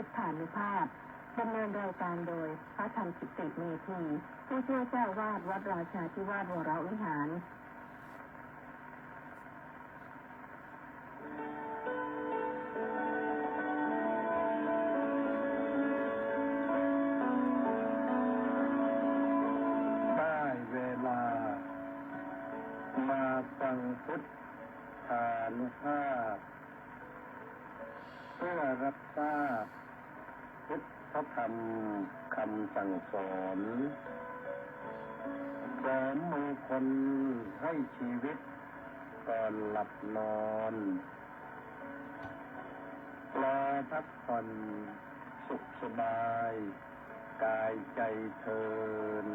พุทธานุภาพดำเนินรายการโดยพระธรรมกิติเมธีผู้ช่วยเจ้าวาดวัดราชาธิวาสวรวิหารได้เวลามาฟังพุทธานุภาพเพื่อรับทราบพุทธธรรมคำสั่งสอนเสริมมงคลให้ชีวิตก่อนหลับนอนรอพักผ่อนสุขสบายกายใจเทิน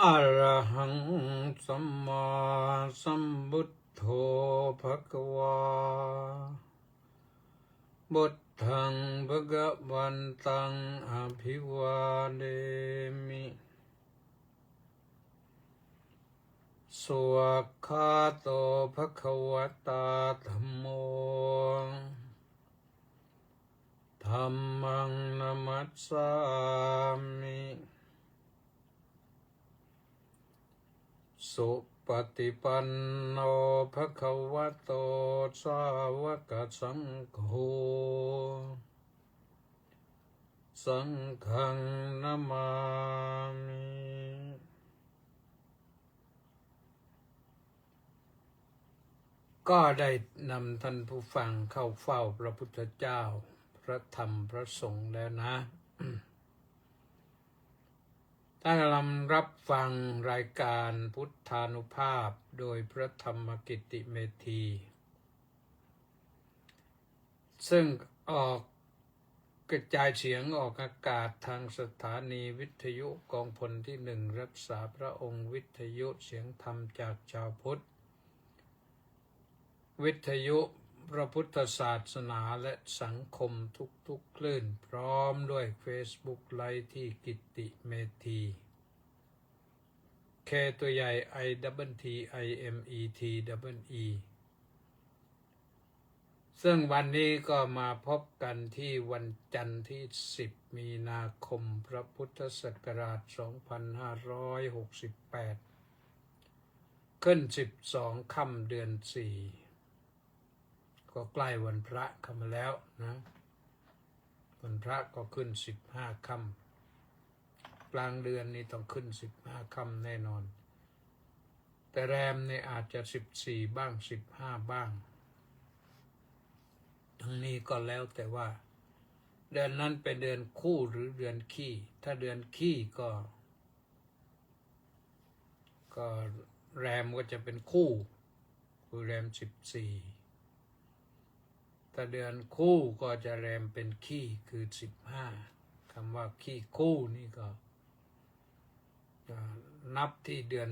อะระหังสัมมาสัมพุทโธภควาบุตถังภะคะวันตังอภิวาเทมิสวากขาโตภควตาธัมโมธัมมังนัมมัสสามิสุปฏิปันโนภควโตสาวกสังโฆสังฆังนะมามิก็ได้นำท่านผู้ฟังเข้าเฝ้าพระพุทธเจ้าพระธรรมพระสงฆ์แล้วนะท่านกำลังรับฟังรายการพุทธานุภาพโดยพระธรรมกิติเมธีซึ่งออกกระจายเสียงออกอากาศทางสถานีวิทยุกองพลที่1รักษาพระองค์วิทยุเสียงธรรมจากชาวพุทธวิทยุพระพุทธศาสนาและสังคมทุกคลื่นพร้อมด้วย Facebook ไลฟ์ที่กิติเมธีK ตัวใหญ่ ITTIMETEE ซึ่งวันนี้ก็มาพบกันที่วันจันทร์ที่10มีนาคมพระพุทธศักราช2568ขึ้น12ค่ำเดือน4ก็ใกล้วันพระเข้ามาแล้วนะวันพระก็ขึ้น15ค่ำกลางเดือนนี้ต้องขึ้น15ค่ำแน่นอนแต่แรมเนี่ยอาจจะ14บ้าง15บ้างทั้งนี้ก็แล้วแต่ว่าเดือนนั้นเป็นเดือนคู่หรือเดือนขี้ถ้าเดือนขี้ก็แรมก็จะเป็นคู่คือแรม14ถ้าเดือนคู่ก็จะแรมเป็นขี้คือ15คำว่าขี้คู่นี่ก็นับที่เดือ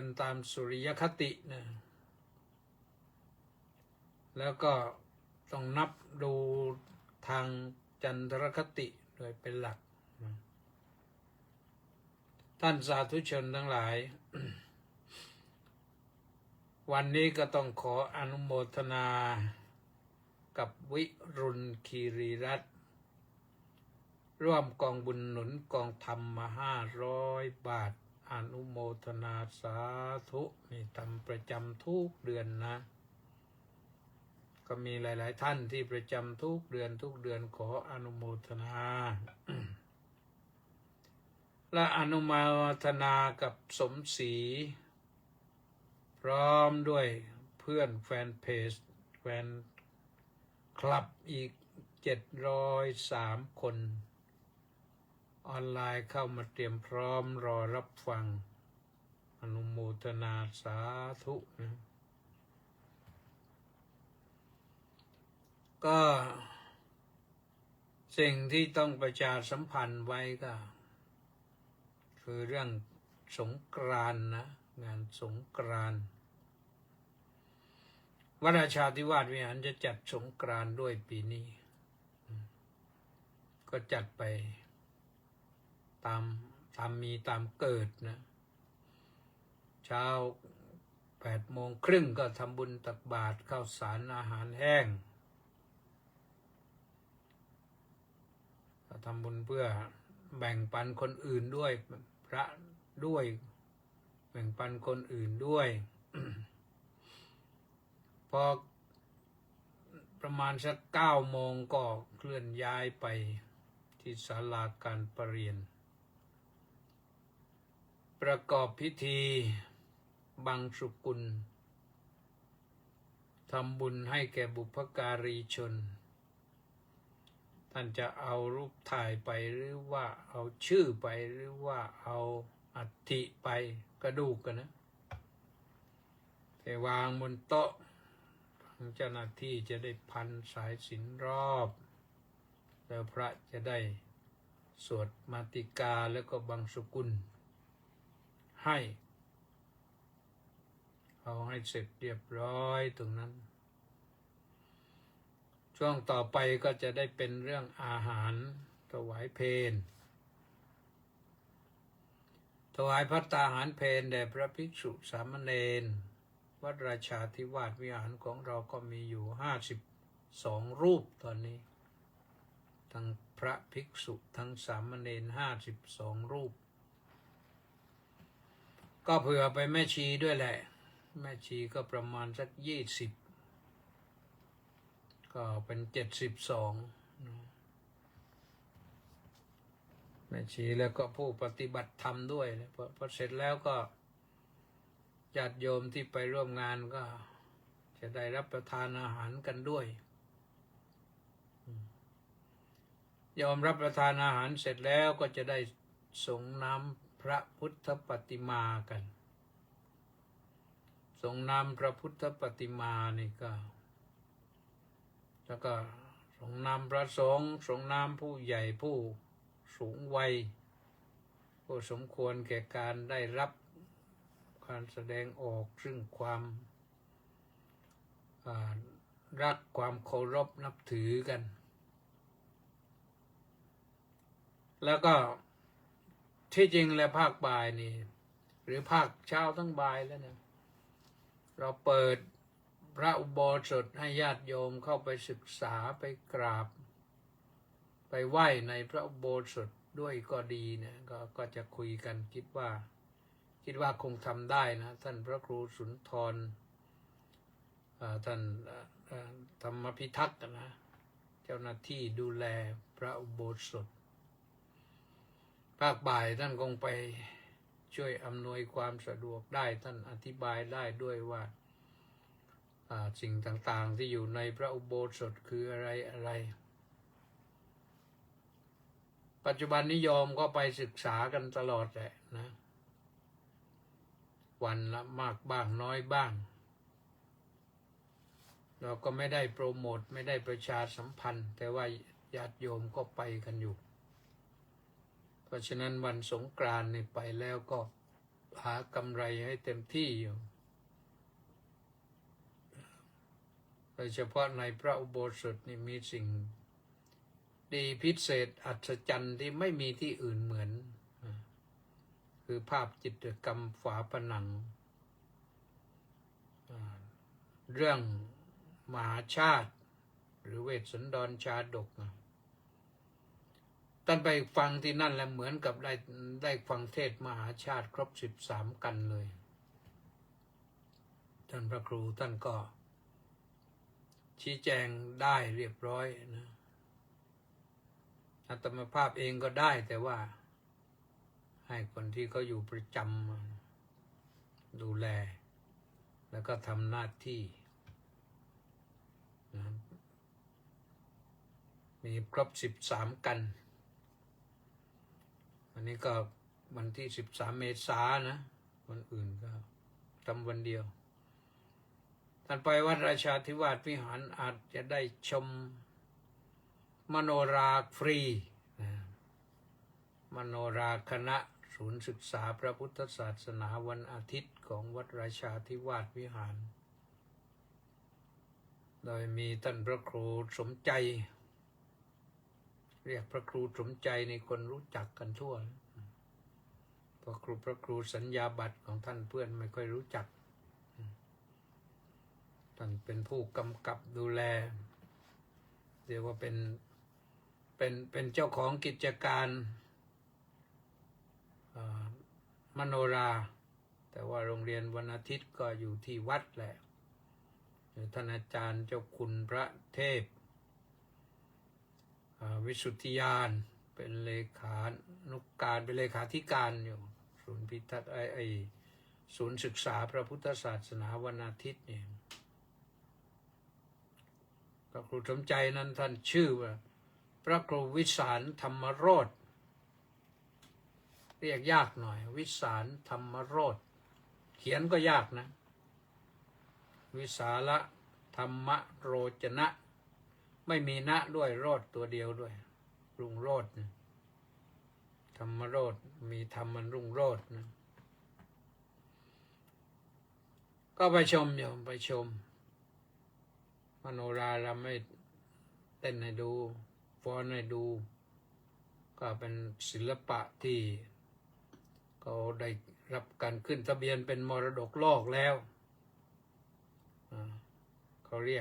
นตามสุริยคตินะแล้วก็ต้องนับดูทางจันทรคติโดยเป็นหลักท่านสาธุชนทั้งหลาย วันนี้ก็ต้องขออนุโมทนากับวิรุณคีรีรัตน์ร่วมกองบุญหนุนกองธรรมมา500 บาทอนุโมทนาสาธุนี่ทำประจำทุกเดือนนะก็มีหลายๆท่านที่ประจำทุกเดือนขออนุโมทนา และอนุโมทนากับสมศรีพร้อมด้วยเพื่อนแฟนเพจแฟนคลับอีก703 คนออนไลน์เข้ามาเตรียมพร้อมรอรับฟังอนุโมทนาสาธุนะก็สิ่งที่ต้องประชาสัมพันธ์ไว้ก็คือเรื่องสงกรานต์นะงานสงกรานต์ วัดราชาธิวาสวิหารจะจัดสงกรานต์ด้วยปีนี้ ก็จัดไปตามมีตามเกิดนะเช้า8:30ก็ทำบุญตักบาตรข้าวสารอาหารแห้งทำบุญเพื่อแบ่งปันคนอื่นด้วยพระด้วยแบ่งปันคนอื่นด้วย พอประมาณสัก9 โมงก็เคลื่อนย้ายไปที่ศาลาการประเรียนประกอบพิธีบังสุกุลทำบุญให้แก่บุพการีชนท่านจะเอารูปถ่ายไปหรือว่าเอาชื่อไปหรือว่าเอาอัฐิไปกระดูกกันนะแต่วางบนโต๊ะเจ้าหน้าที่จะได้พันสายสิญจน์รอบแล้วพระจะได้สวดมาติกาแล้วก็บังสุกุลให้เอาให้เสร็จเรียบร้อยตรงนั้นช่วงต่อไปก็จะได้เป็นเรื่องอาหารถวายเพลถวายภัตตาหารเพลแด่พระภิกษุสามเณรวัดราชาธิวาสวิหารของเราก็มีอยู่52 รูปตอนนี้ทั้งพระภิกษุทั้งสามเณร52 รูปก็เผื่อไปแม่ชีด้วยแหละแม่ชีก็ประมาณสัก20ก็เป็น72แม่ชีแล้วก็ผู้ปฏิบัติธรรมด้วยพอเสร็จแล้วก็ญาติโยมที่ไปร่วมงานก็จะได้รับประทานอาหารกันด้วยยอมรับประทานอาหารเสร็จแล้วก็จะได้ส่งน้ำพระพุทธปฏิมากันส่งน้ำพระพุทธปฏิมานี่ก็แล้วก็ส่งน้ำพระสงฆ์ส่งน้ำผู้ใหญ่ผู้สูงวัยผู้สมควรแก่การได้รับการแสดงออกซึ่งความรักความเคารพนับถือกันแล้วก็ที่จริงแล้วภาคบ่ายนี่หรือภาคเช้าทั้งบ่ายแล้วเนี่ยเราเปิดพระอุโบสถให้ญาติโยมเข้าไปศึกษาไปกราบไปไหว้ในพระอุโบสถด้วยก็ดีเนี่ยก็จะคุยกันคิดว่าคงทำได้นะท่านพระครูสุนทรท่านธรรมพิทักษ์นะเจ้าหน้าที่ดูแลพระอุโบสถภาคบ่ายท่านคงไปช่วยอำนวยความสะดวกได้ท่านอธิบายได้ด้วยว่าสิ่งต่างๆที่อยู่ในพระอุโบสถคืออะไรปัจจุบันนิยมก็ไปศึกษากันตลอดแหละนะวันละมากบ้างน้อยบ้างเราก็ไม่ได้โปรโมทไม่ได้ประชาสัมพันธ์แต่ว่าญาติโยมก็ไปกันอยู่เพราะฉะนั้นวันสงกรานต์นี่ไปแล้วก็หากำไรให้เต็มที่อยู่โดยเฉพาะในพระอุโบสถนี่มีสิ่งดีพิเศษอัศจรรย์ที่ไม่มีที่อื่นเหมือนคือภาพจิตรกรรมฝาผนังเรื่องมหาชาติหรือเวสสันดรชาดกท่านไปฟังที่นั่นแล้วเหมือนกับได้ฟังเทศมหาชาติครบ13 กันเลยท่านพระครูท่านก็ชี้แจงได้เรียบร้อยนะอาตมาภาพเองก็ได้แต่ว่าให้คนที่เขาอยู่ประจำดูแลแล้วก็ทำหน้าที่นะมีครบ13 กันอันนี้ก็วันที่13 เมษายนนะวันอื่นก็ทำวันเดียวท่านไปวัดราชาธิวาสวิหารอาจจะได้ชมมโนราฟรีนะมโนราคณะศูนย์ศึกษาพระพุทธศาสนาวันอาทิตย์ของวัดราชาธิวาสวิหาร โดยมีท่านพระครูสมใจ เรียกพระครูสมใจในคนรู้จักกันทั่วพระครูสัญญาบัตรของท่านเพื่อนไม่ค่อยรู้จักท่านเป็นผู้กำกับดูแลเรียกว่าเป็นเจ้าของกิจการมโนราแต่ว่าโรงเรียนวันอาทิตย์ก็อยู่ที่วัดแหละท่านอาจารย์เจ้าคุณพระเทพวิสุทธิยานเป็นเลขานุการเป็นเลขาธิการอยู่ศูนย์พิทักษ์ศูนย์ศึกษาพระพุทธศาสนาวันอาทิตย์เนี่ยพระครูสมใจนั้นท่านชื่อว่าพระครูวิสารธรรมโรสเรียกยากหน่อยวิสารธรรมโรสเขียนก็ยากนะวิสาระธรรมโรจนะไม่มีนะด้วยโรดตัวเดียวด้วยรุ่งโรจน์นะธรรมโรจน์มีธรรมมันรุ่งโรจน์นะก็ไปชมอยู่ไปชมมโนรารำให้เต้นให้ดูฟ้อนให้ดูก็เป็นศิลปะที่เขาได้รับการขึ้นทะเบียนเป็นมรดกโลกแล้วเขาเรี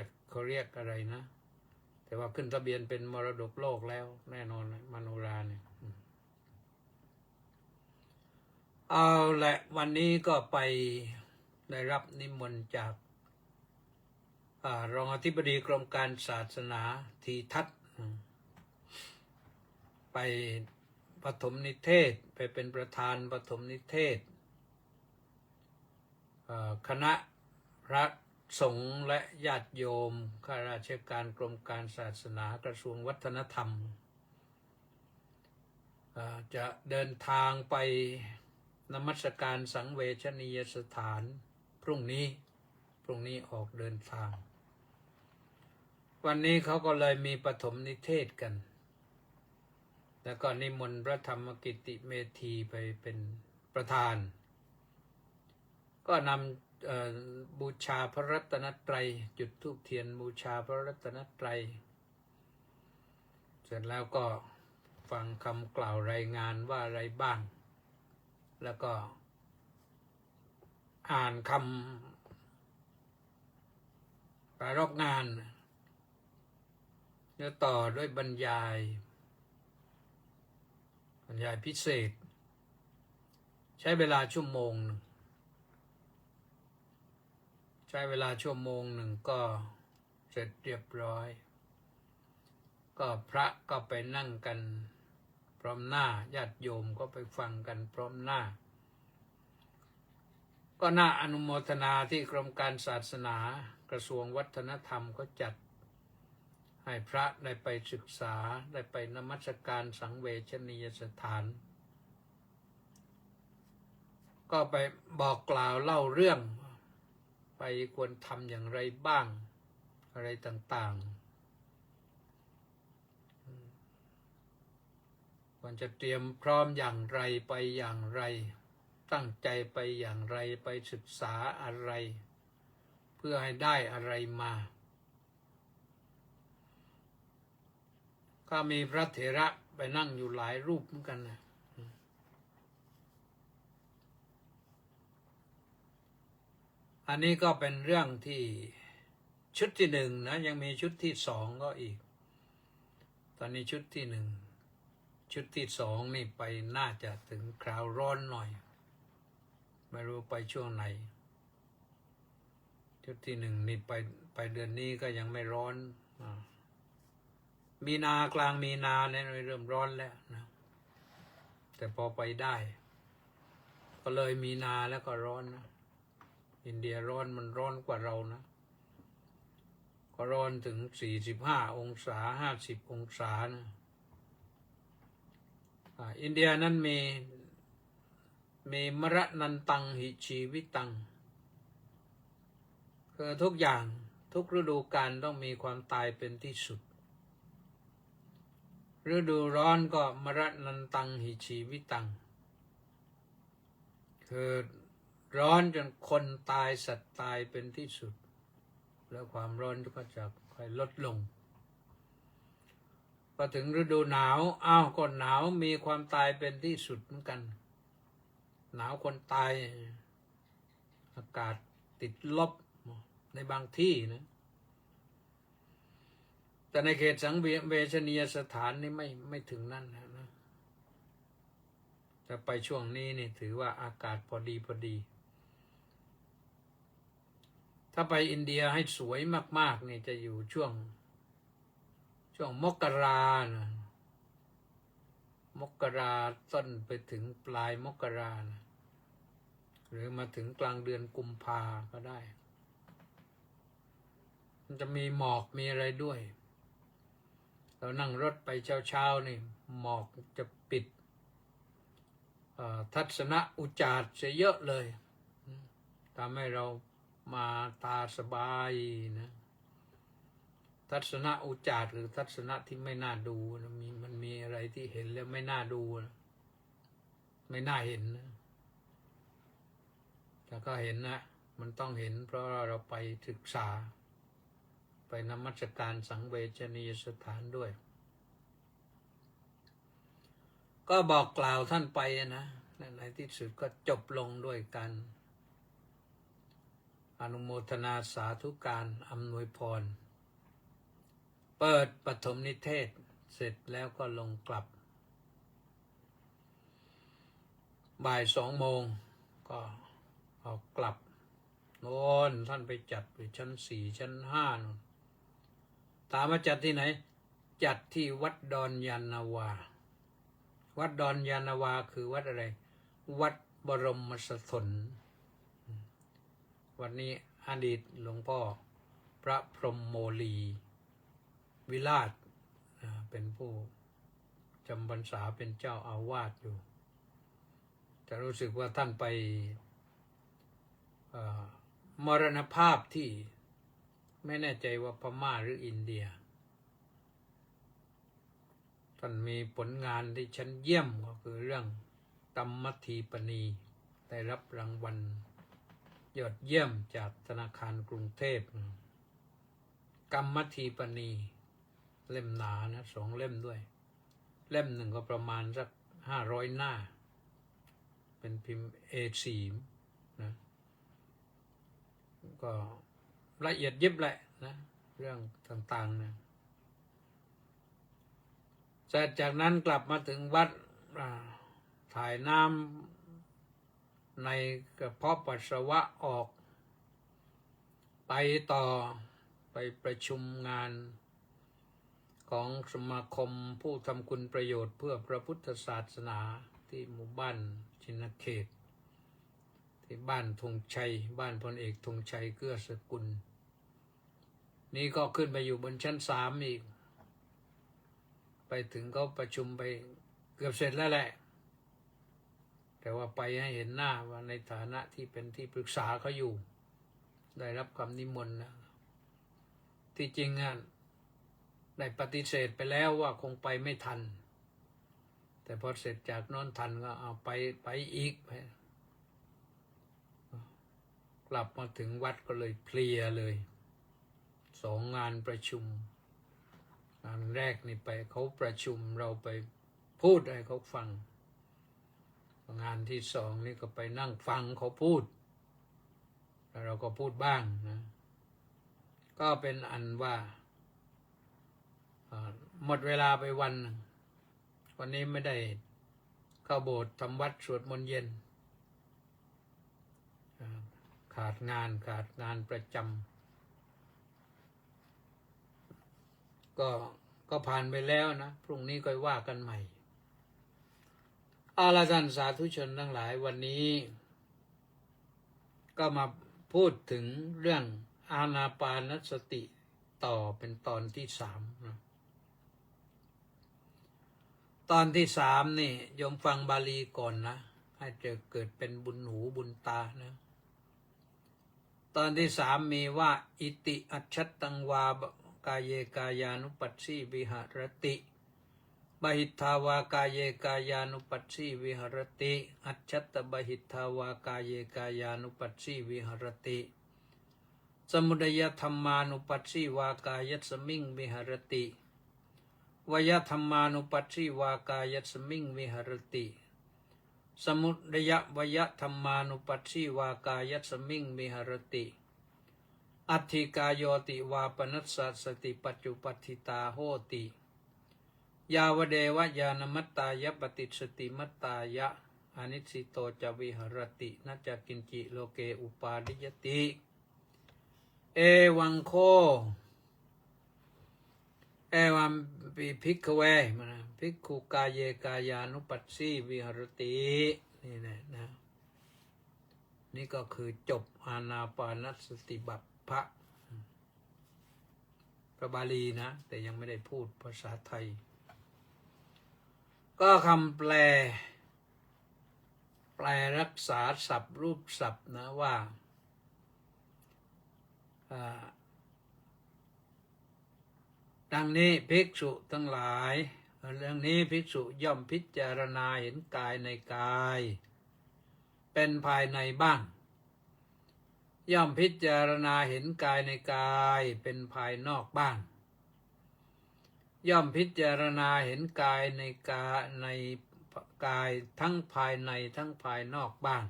ยกอะไรนะแต่ว่าขึ้นทะเบียนเป็นมรดกโลกแล้วแน่นอนมโนราเนี่ยเอาแหละวันนี้ก็ไปได้รับนิมนต์จากรองอธิบดีกรมการศาสนาทีทัศน์ไปปฐมนิเทศไปเป็นประธานปฐมนิเทศคณะพระสงฆ์และญาติโยมข้าราชการกรมการศาสนากระทรวงวัฒนธรรมจะเดินทางไปนมัสการสังเวชนียสถานพรุ่งนี้ออกเดินทางวันนี้เขาก็เลยมีปฐมนิเทศกันแล้วก็นิมนต์พระธรรมกิติเมธีไปเป็นประธานก็นำบูชาพระรัตนตรัยจุดธูปเทียนบูชาพระรัตนตรัยเสร็จแล้วก็ฟังคำกล่าวรายงานว่าอะไรบ้างแล้วก็อ่านคำปรารภงานแล้วต่อด้วยบรรยายพิเศษใช้เวลาชั่วโมงหนึ่งก็เสร็จเรียบร้อยก็พระก็ไปนั่งกันพร้อมหน้าญาติโยมก็ไปฟังกันพร้อมหน้าก็น่าอนุโมทนาที่กรมการศาสนากระทรวงวัฒนธรรมก็จัดให้พระได้ไปศึกษาได้ไปนมัสการสังเวชนียสถานก็ไปบอกกล่าวเล่าเรื่องไปควรทำอย่างไรบ้างอะไรต่างๆควรจะเตรียมพร้อมอย่างไรไปอย่างไรตั้งใจไปอย่างไรไปศึกษาอะไรเพื่อให้ได้อะไรมาก็มีพระเถระไปนั่งอยู่หลายรูปเหมือนกันนะอันนี้ก็เป็นเรื่องที่ชุดที่หนึ่งนะยังมีชุดที่สองก็อีกตอนนี้ชุดที่หนึ่งชุดที่สองนี่ไปน่าจะถึงคราวร้อนหน่อยไม่รู้ไปช่วงไหนชุดที่หนึ่งนี่ไปเดือนนี้ก็ยังไม่ร้อนมีนากลางมีนาเนี่ยเริ่มร้อนแล้วนะแต่พอไปได้ก็เลยมีนาแล้วก็ร้อนนะอินเดียร้อนมันร้อนกว่าเรานะก็ร้อนถึง45 องศา50 องศานะอินเดียนั้นมีมรณันตังหิชีวิตังคือทุกอย่างทุกฤดูกาลต้องมีความตายเป็นที่สุดฤดูร้อนก็มรณันตังหิชีวิตังคือร้อนจนคนตายสัตว์ตายเป็นที่สุด แล้วความร้อนก็จะค่อยลดลงพอถึงฤดูหนาวอ้าวก็หนาวมีความตายเป็นที่สุดเหมือนกันหนาวคนตายอากาศติดลบในบางที่นะแต่ในเขตสังเวชนียสถานนี่ไม่ถึงนั่นนะแต่ไปช่วงนี้นี่ถือว่าอากาศพอดีถ้าไปอินเดียให้สวยมากๆนี่จะอยู่ช่วงมกรานะมกราต้นไปถึงปลายมกรานะหรือมาถึงกลางเดือนกุมภาก็ได้มันจะมีหมอกมีอะไรด้วยเรานั่งรถไปเช้านี่หมอกจะปิดทัศนอุจจาระเสียเยอะเลยทำให้เรามาตาสบายนะทัศนอุจจาระหรือทัศนะที่ไม่น่าดูนะมันมีอะไรที่เห็นแล้วไม่น่าดูนะไม่น่าเห็นนะแต่ก็เห็นนะมันต้องเห็นเพราะเราไปศึกษาไปนมัสการสังเวชนียสถานด้วยก็บอกกล่าวท่านไปนะในที่สุดก็จบลงด้วยกันอนุโมทนาสาธุการอำนวยพรเปิดปฐมนิเทศเสร็จแล้วก็ลงกลับบ่าย2 โมงก็ออกกลับโน่นท่านไปจัดไปชั้น4ชั้น5นู่นถามว่าจัดที่ไหนจัดที่วัดดอนยานนาวาวัดดอนยานนาวาคือวัดอะไรวัดบรมสถนวัดนี้อดีตหลวงพ่อพระพรหมโมลีวิราชเป็นผู้จำพรรษาเป็นเจ้าอาวาสอยู่แต่รู้สึกว่าท่านไปมรณภาพที่ไม่แน่ใจว่าพม่าหรืออินเดียท่านมีผลงานที่ชั้นเยี่ยมก็คือเรื่องกรรมทีปณีได้รับรางวัลยอดเยี่ยมจากธนาคารกรุงเทพกรรมทีปณีเล่มหนานะ2 เล่มด้วยเล่มหนึ่งก็ประมาณสัก500 หน้าเป็นพิมพ์ A4 นะก็ละเอียดยิบแหละนะเรื่องต่างๆนะเสร็จจากนั้นกลับมาถึงวัดถ่ายน้ำในกระเพาะปัสสาวะออกไปต่อไปประชุมงานของสมาคมผู้ทำคุณประโยชน์เพื่อพระพุทธศาสนาที่หมู่บ้านชินเขตที่บ้านธงชัยบ้านพลเอกธงชัยเกื้อสกุลนี่ก็ขึ้นไปอยู่บนชั้น3อีกไปถึงก็ประชุมไปเกือบเสร็จแล้วแหละแต่ว่าไปให้เห็นหน้าว่าในฐานะที่เป็นที่ปรึกษาเขาอยู่ได้รับคำนิมนต์นะที่จริงได้ปฏิเสธไปแล้วว่าคงไปไม่ทันแต่พอเสร็จจากนอนทันก็เอาไปอีกกลับมาถึงวัดก็เลยเพลียเลย2 งานประชุมงานแรกนี่ไปเขาประชุมเราไปพูดให้เขาฟังงานที่2นี่ก็ไปนั่งฟังเขาพูดแล้วเราก็พูดบ้างนะก็เป็นอันว่าหมดเวลาไปวันนี้ไม่ได้เข้าโบสถ์ทำวัดสวดมนต์เย็นขาดงานประจำก็ผ่านไปแล้วนะพรุ่งนี้ก็ว่ากันใหม่อาลาท่านสาธุชนทั้งหลายวันนี้ก็มาพูดถึงเรื่องอานาปานสติต่อเป็นตอนที่3นะตอนที่3นี่โยมฟังบาลีก่อนนะให้จะเกิดเป็นบุญหูบุญตานะตอนที่3มีว่าอิติอัจฉตังวากายเยกายานุปัสสีวิหรติบหิทธาวากายเยกายานุปัสสีวิหรติอัจฉตบหิทธาวากายเยกายานุปัสสีวิหรติ สมุทัยธรรมานุปัสสิวากายัสมิงวิหรติวยธรรมานุปัสสิวากายัสมิงวิหรติสมุทัยวยธรรมานุปัสสิวากายัสมิงวิหรติอัตถิกายโยติวาปนัสสะสติปัจจุปัฏฐิตาโหติยาวเดวญาณมัตตายะปฏิสติมัตตายะอนิสิโตจะวิหรตินัจจกินจิโลเกอุปาดิยติเอวังโคเอวัมปิภิกขเวมาภิกขุกายเยกายานุปัสสิวิหรตินี่แหละนะนี่ก็คือจบอานาปานสติบัพพะพระบาลีนะแต่ยังไม่ได้พูดภาษาไทยก็คำแปลรักษาศัพท์รูปศัพท์นะว่าดังนี้ภิกษุทั้งหลายเรื่องนี้ภิกษุย่อมพิจารณาเห็นกายในกายเป็นภายในบ้างย่อมพิจารณาเห็นกายในกายเป็นภายนอกบ้างย่อมพิจารณาเห็นกายในกายทั้งภายในทั้งภายนอกบ้าง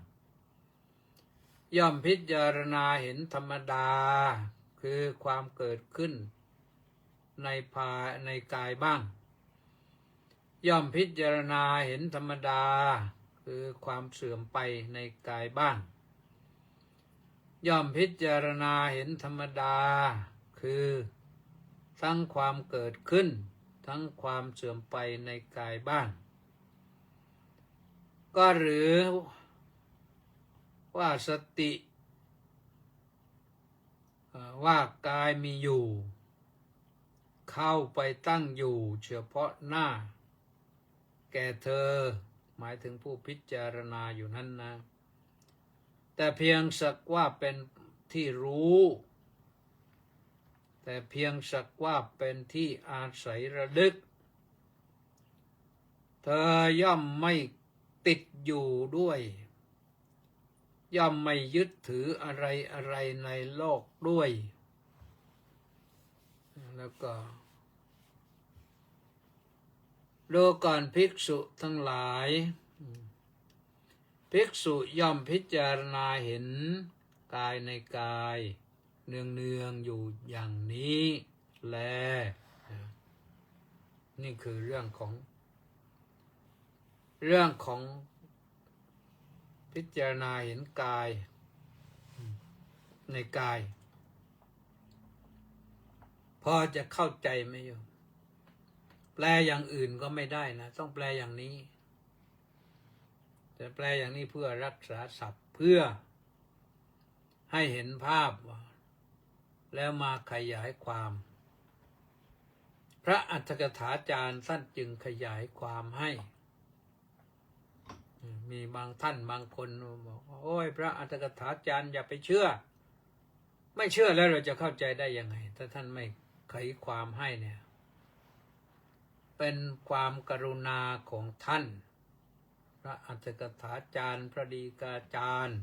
ย่อมพิจารณาเห็นธรรมดาคือความเกิดขึ้นในกายบ้างย่อมพิจารณาเห็นธรรมดาคือความเสื่อมไปในกายบ้างย่อมพิจารณาเห็นธรรมดาคือทั้งความเกิดขึ้นทั้งความเสื่อมไปในกายบ้างก็หรือว่าสติว่ากายมีอยู่เข้าไปตั้งอยู่เฉพาะหน้าแก่เธอหมายถึงผู้พิจารณาอยู่นั้นนะแต่เพียงสักว่าเป็นที่รู้แต่เพียงสักว่าเป็นที่อาศัยระลึกเธอย่อมไม่ติดอยู่ด้วยย่อมไม่ยึดถืออะไรในโลกด้วยแล้วก็ดูก่อนภิกษุทั้งหลายภิกษุย่อมพิจารณาเห็นกายในกายเนืองอยู่อย่างนี้แลนี่คือเรื่องของพิจารณาเห็นกายในกายพอจะเข้าใจไหมโยมแปลอย่างอื่นก็ไม่ได้นะต้องแปลอย่างนี้แต่แปลอย่างนี้เพื่อรักษาศัพท์เพื่อให้เห็นภาพแล้วมาขยายความพระอรรถกถาจารย์ท่านจึงขยายความให้มีบางท่านบางคนบอกโอ้ยพระอรรถกถาจารย์อย่าไปเชื่อไม่เชื่อแล้วเราจะเข้าใจได้ยังไงถ้าท่านไม่ไขความให้เนี่ยเป็นความกรุณาของท่านพระอรรถกถาจารย์พระฎีกาจารย์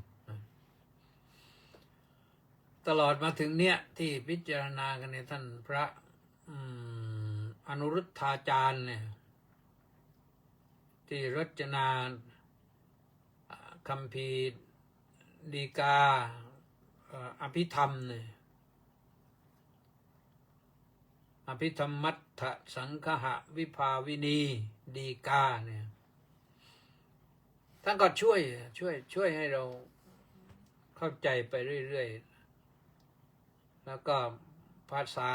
ตลอดมาถึงเนี่ยที่พิจารณากันในท่านพระอนุรุทธาจารย์เนี่ยที่รจนาคัมภีร์ฎีกาอภิธรรมเนี่ยอภิธรรมมัตถสังคหวิภาวินีฎีกาเนี่ยท่านก็ช่วยให้เราเข้าใจไปเรื่อยๆแล้วก็ภาษา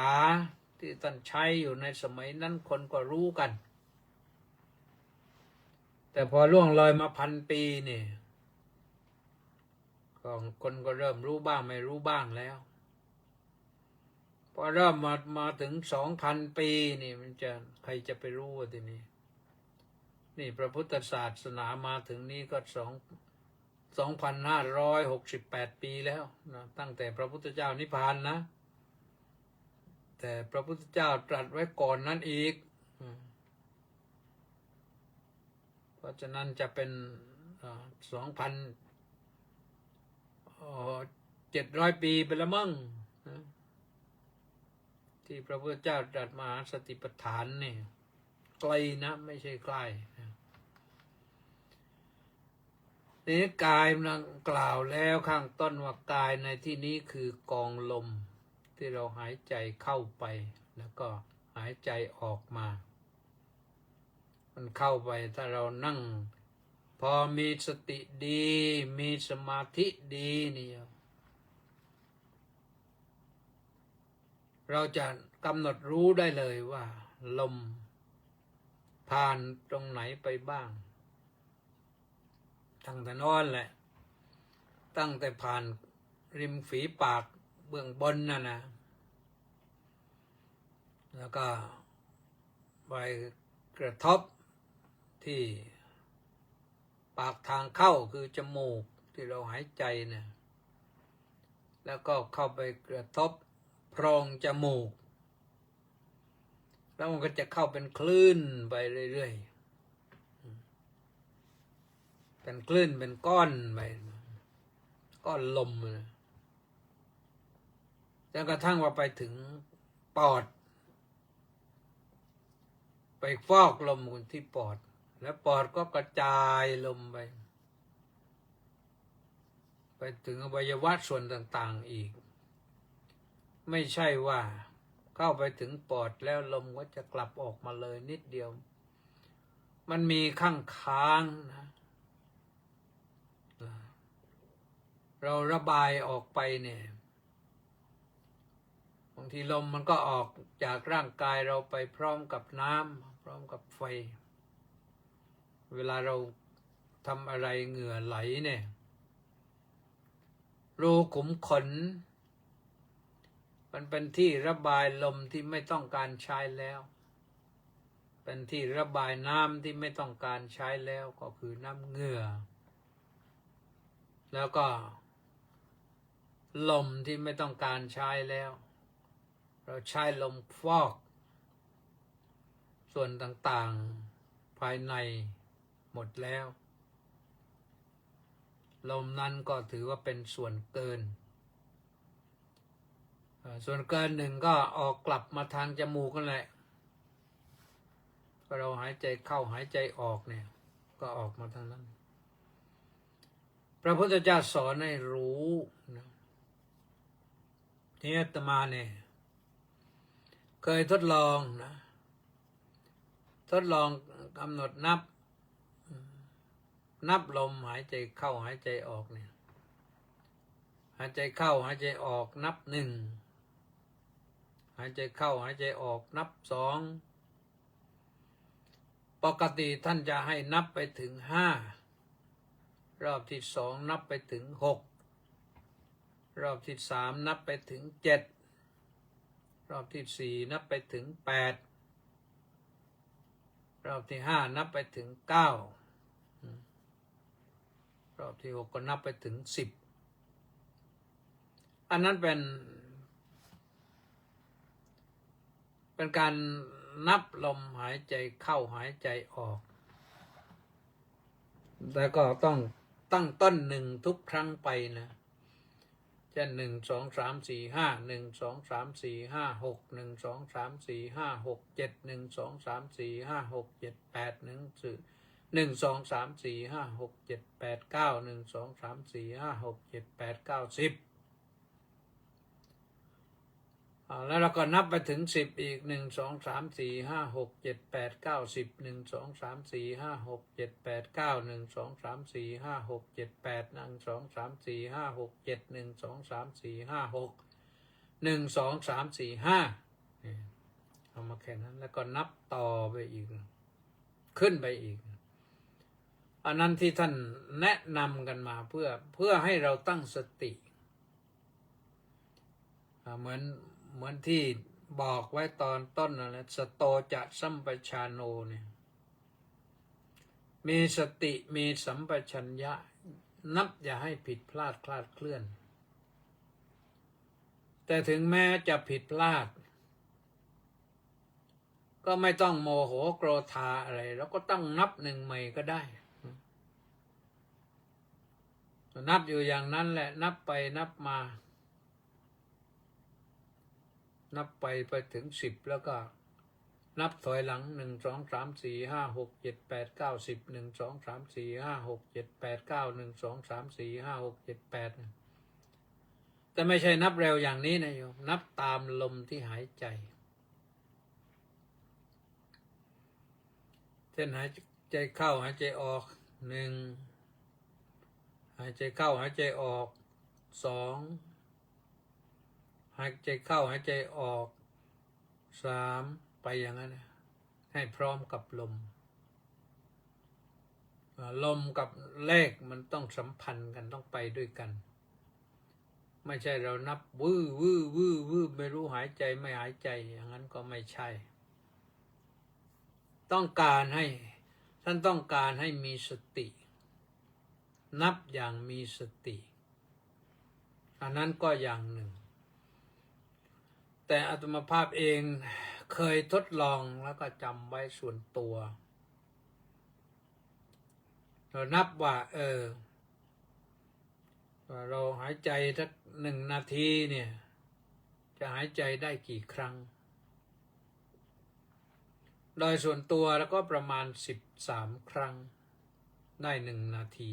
ที่ท่านใช้อยู่ในสมัยนั้นคนก็รู้กันแต่พอล่วงเลยมา1,000 ปีนี่คนก็เริ่มรู้บ้างไม่รู้บ้างแล้วพอเริ่มมาถึง 2,000 ปีนี่มันจะใครจะไปรู้ว่าทีนี้นี่พระพุทธศาสนามาถึงนี้ก็2,568 ปีแล้วนะตั้งแต่พระพุทธเจ้านิพพานนะแต่พระพุทธเจ้าตรัสไว้ก่อนนั้นอีกเพราะฉะนั้นจะเป็น2,700 ปีไปแล้วมั้ง ที่พระพุทธเจ้าตรัสมหาสติปัฏฐานนี่ไกลนะไม่ใช่ใกล้นี้กายมันกล่าวแล้วข้างต้นว่ากายในที่นี้คือกองลมที่เราหายใจเข้าไปแล้วก็หายใจออกมามันเข้าไปถ้าเรานั่งพอมีสติดีมีสมาธิดีนี่เราจะกำหนดรู้ได้เลยว่าลมผ่านตรงไหนไปบ้างตั้งแต่นอนแหละตั้งแต่ผ่านริมฝีปากเบื้องบนนะแล้วก็ไปกระทบที่ปากทางเข้าคือจมูกที่เราหายใจเนี่ยแล้วก็เข้าไปกระทบโพรงจมูกแล้วมันก็จะเข้าเป็นคลื่นไปเรื่อยๆเป็นคลื่นเป็นก้อนไปก้อนลมจนกระทั่งว่าไปถึงปอดไปฟอกลมที่ปอดแล้วปอดก็กระจายลมไปถึงอวัยวะส่วนต่างๆอีกไม่ใช่ว่าเข้าไปถึงปอดแล้วลมก็จะกลับออกมาเลยนิดเดียวมันมีข้างค้างนะเราระบายออกไปเนี่ยบางทีลมมันก็ออกจากร่างกายเราไปพร้อมกับน้ำพร้อมกับไฟเวลาเราทำอะไรเหงื่อไหลเนี่ยรูขุมขนมันเป็นที่ระบายลมที่ไม่ต้องการใช้แล้วเป็นที่ระบายน้ำที่ไม่ต้องการใช้แล้วก็คือน้ำเหงื่อแล้วก็ลมที่ไม่ต้องการใช้แล้วเราใช้ลมฟอกส่วนต่างๆภายในหมดแล้วลมนั้นก็ถือว่าเป็นส่วนเกินส่วนเกินหนึ่งก็ออกกลับมาทางจมูกนั่นแหละก็เราหายใจเข้าหายใจออกเนี่ยก็ออกมาทางนั้นพระพุทธเจ้าสอนให้รู้นะที่อาตมาเนี่ยเคยทดลองนะทดลองกำหนดนับลมหายใจเข้าหายใจออกเนี่ยหายใจเข้าหายใจออกนับหนึ่งหายใจเข้าหายใจออกนับสองปกติท่านจะให้นับไปถึง5รอบที่สองนับไปถึง6รอบที่สามนับไปถึง7รอบที่สี่นับไปถึง8รอบที่5นับไปถึง9รอบที่6ก็นับไปถึง10อันนั้นเป็นการนับลมหายใจเข้าหายใจออกแต่ก็ต้องตั้งต้นหนึ่งทุกครั้งไปนะเช่น1 2 3 4 5 1 2 3 4 5 6 1 2 3 4 5 6 7 1 2 3 4 5 6 7 8 1 2 3 4 5 6 7 8 9 1 2 3 4 5 6 7 8 9 10แล้วเราก็นับไปถึง10อีก1 2 3 4 5 6 7 8 9 10 1 2 3 4 5 6 7 8 9 1 2 3 4 5 6 7 8 1 2 3 4 5 6 7 1 2 3 4 5 6 1 2 3 4 5เอามาแค่นั้นแล้วก็นับต่อไปอีกขึ้นไปอีกอันนั้นที่ท่านแนะนำกันมาเพื่อให้เราตั้งสติเหมือนที่บอกไว้ตอนต้นนะสโตจะสัมปชานโนเนี่ยมีสติมีสัมปชัญญะนับอย่าให้ผิดพลาดคลาดเคลื่อนแต่ถึงแม้จะผิดพลาดก็ไม่ต้องโมโหโกรธาอะไรแล้วก็ต้องนับหนึ่งใหม่ก็ได้นับอยู่อย่างนั้นแหละนับไปนับมา นับไปถึง10แล้วก็นับถอยหลัง1 2 3 4 5 6 7 8 9 10 1 2 3 4 5 6 7 8 9 1 2 3 4 5 6 7 8แต่ไม่ใช่นับเร็วอย่างนี้นะโยมนับตามลมที่หายใจเช่นหายใจเข้าหายใจออก1หายใจเข้าหายใจออก2หายใจเข้าหายใจออก3ไปอย่างนั้นนะให้พร้อมกับลมลมกับเลขมันต้องสัมพันธ์กันต้องไปด้วยกันไม่ใช่เรานับวื้อไม่รู้หายใจไม่หายใจอย่างนั้นก็ไม่ใช่ต้องการให้ท่านต้องการให้มีสตินับอย่างมีสติอันนั้นก็อย่างหนึ่งแต่อาตมาภาพเองเคยทดลองแล้วก็จำไว้ส่วนตัวเรานับว่าเราหายใจสัก1 นาทีเนี่ยจะหายใจได้กี่ครั้งโดยส่วนตัวแล้วก็ประมาณ13 ครั้งได้1 นาที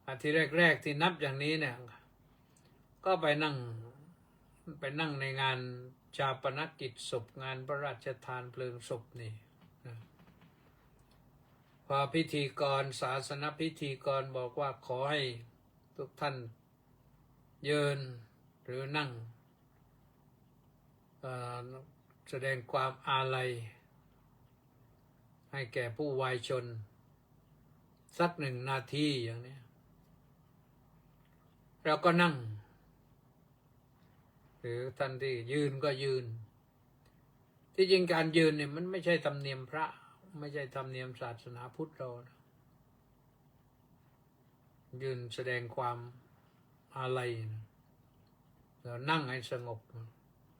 อาทิตย์แรกที่นับอย่างนี้เนี่ยก็ไปนั่งในงานชาปนกิจศพงานพระราชทานเพลิงศพนี่นะพอพิธีกรศาสนพิธีกรบอกว่าขอให้ทุกท่านยืนหรือนั่งแสดงความอาลัยให้แก่ผู้วายชนสัก1 นาทีอย่างนี้เราก็นั่งหรือท่านที่ยืนก็ยืนที่จริงการยืนเนี่ยมันไม่ใช่ธรรมเนียมพระไม่ใช่ธรรมเนียมศาสนาพุทธเรายืนแสดงความอาลัยเรานั่งให้สงบ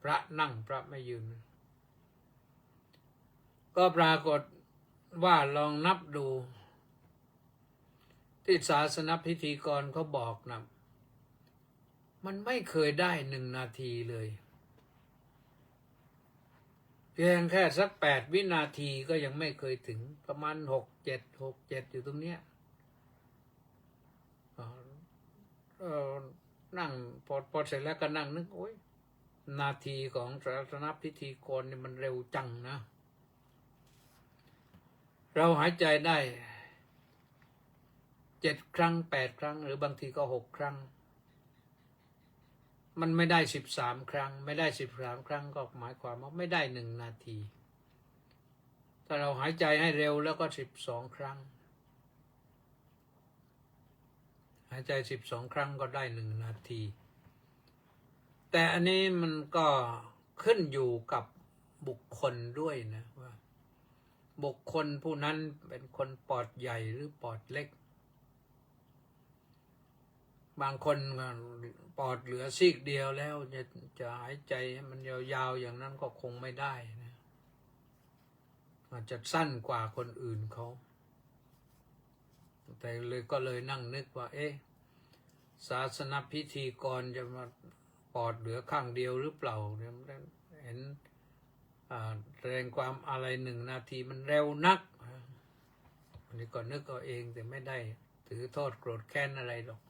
พระนั่งพระไม่ยืนก็ปรากฏว่าลองนับดูที่ศาสนพิธีกรเขาบอกนะมันไม่เคยได้1 นาทีเลยเพียงแค่สัก8 วินาทีก็ยังไม่เคยถึงประมาณ6 7อยู่ตรงเนี้ยนั่งพอเสร็จแล้วก็นั่งนึกโอ๊ยนาทีของศาสนพิธีกรนี่มันเร็วจังนะเราหายใจได้7 ครั้ง8 ครั้งหรือบางทีก็6 ครั้งมันไม่ได้13 ครั้งไม่ได้13 ครั้งก็หมายความว่าไม่ได้1 นาทีถ้าเราหายใจให้เร็วแล้วก็12 ครั้งหายใจ12 ครั้งก็ได้1 นาทีแต่อันนี้มันก็ขึ้นอยู่กับบุคคลด้วยนะว่าบุคคลผู้นั้นเป็นคนปอดใหญ่หรือปอดเล็กบางคนปอดเหลือซีกเดียวแล้วจะหายใจให้มันยาวๆอย่างนั้นก็คงไม่ได้นะอาจจะสั้นกว่าคนอื่นเขาแต่ก็เลยนั่งนึกว่าศาสนพิธีกรจะมาปอดเหลือข้างเดียวหรือเปล่าเนี่ยเห็นแสดงความอะไร1 นาทีมันเร็วนักอันนี้ก็นึกเอาเองแต่ไม่ได้ถือโทษโกรธแค้นอะไรหรอก